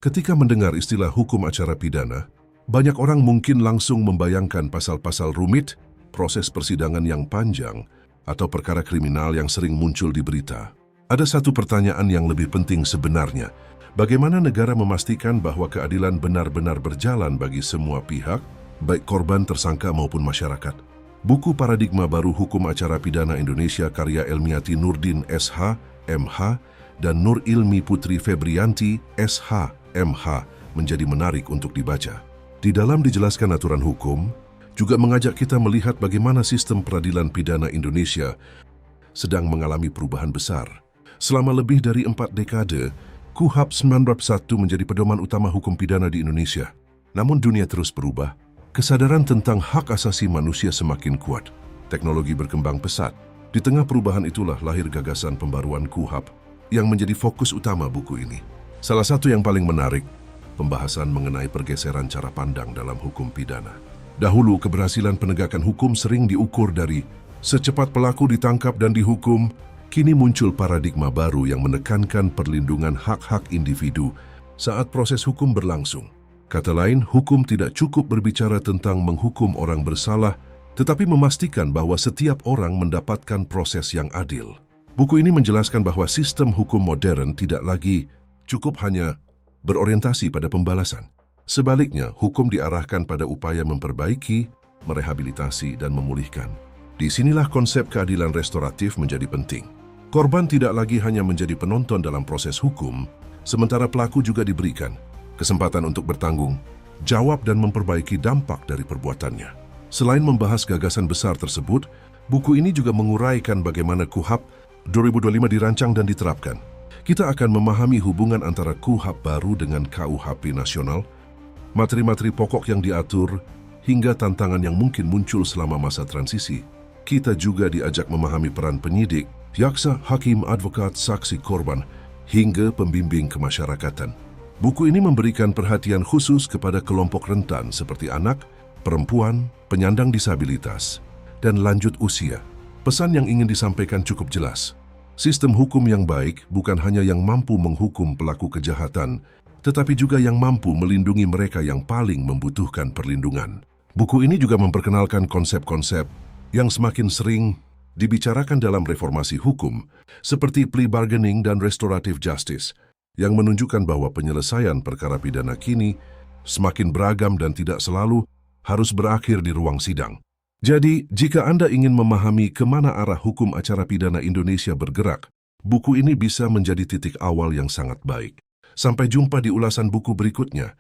Ketika mendengar istilah hukum acara pidana, banyak orang mungkin langsung membayangkan pasal-pasal rumit, proses persidangan yang panjang, atau perkara kriminal yang sering muncul di berita. Ada satu pertanyaan yang lebih penting sebenarnya. Bagaimana negara memastikan bahwa keadilan benar-benar berjalan bagi semua pihak, baik korban, tersangka maupun masyarakat? Buku Paradigma Baru Hukum Acara Pidana Indonesia karya Elmiati Nurdin SH, MH, dan Nur Ilmi Putri Febrianti SH, MH menjadi menarik untuk dibaca. Di dalam dijelaskan aturan hukum, juga mengajak kita melihat bagaimana sistem peradilan pidana Indonesia sedang mengalami perubahan besar. Selama lebih dari 4 dekade, KUHP 1901 menjadi pedoman utama hukum pidana di Indonesia. Namun dunia terus berubah. Kesadaran tentang hak asasi manusia semakin kuat. Teknologi berkembang pesat. Di tengah perubahan itulah lahir gagasan pembaruan KUHP yang menjadi fokus utama buku ini. Salah satu yang paling menarik, pembahasan mengenai pergeseran cara pandang dalam hukum pidana. Dahulu, keberhasilan penegakan hukum sering diukur dari secepat pelaku ditangkap dan dihukum. Kini muncul paradigma baru yang menekankan perlindungan hak-hak individu saat proses hukum berlangsung. Kata lain, hukum tidak cukup berbicara tentang menghukum orang bersalah, tetapi memastikan bahwa setiap orang mendapatkan proses yang adil. Buku ini menjelaskan bahwa sistem hukum modern tidak lagi cukup hanya berorientasi pada pembalasan. Sebaliknya, hukum diarahkan pada upaya memperbaiki, merehabilitasi, dan memulihkan. Disinilah konsep keadilan restoratif menjadi penting. Korban tidak lagi hanya menjadi penonton dalam proses hukum, sementara pelaku juga diberikan kesempatan untuk bertanggung jawab dan memperbaiki dampak dari perbuatannya. Selain membahas gagasan besar tersebut, buku ini juga menguraikan bagaimana KUHP 2025 dirancang dan diterapkan. Kita akan memahami hubungan antara KUHP baru dengan KUHP nasional, materi-materi pokok yang diatur, hingga tantangan yang mungkin muncul selama masa transisi. Kita juga diajak memahami peran penyidik, jaksa, hakim, advokat, saksi korban, hingga pembimbing kemasyarakatan. Buku ini memberikan perhatian khusus kepada kelompok rentan seperti anak, perempuan, penyandang disabilitas, dan lanjut usia. Pesan yang ingin disampaikan cukup jelas. Sistem hukum yang baik bukan hanya yang mampu menghukum pelaku kejahatan, tetapi juga yang mampu melindungi mereka yang paling membutuhkan perlindungan. Buku ini juga memperkenalkan konsep-konsep yang semakin sering dibicarakan dalam reformasi hukum, seperti plea bargaining dan restorative justice, yang menunjukkan bahwa penyelesaian perkara pidana kini semakin beragam dan tidak selalu harus berakhir di ruang sidang. Jadi, jika Anda ingin memahami kemana arah hukum acara pidana Indonesia bergerak, buku ini bisa menjadi titik awal yang sangat baik. Sampai jumpa di ulasan buku berikutnya.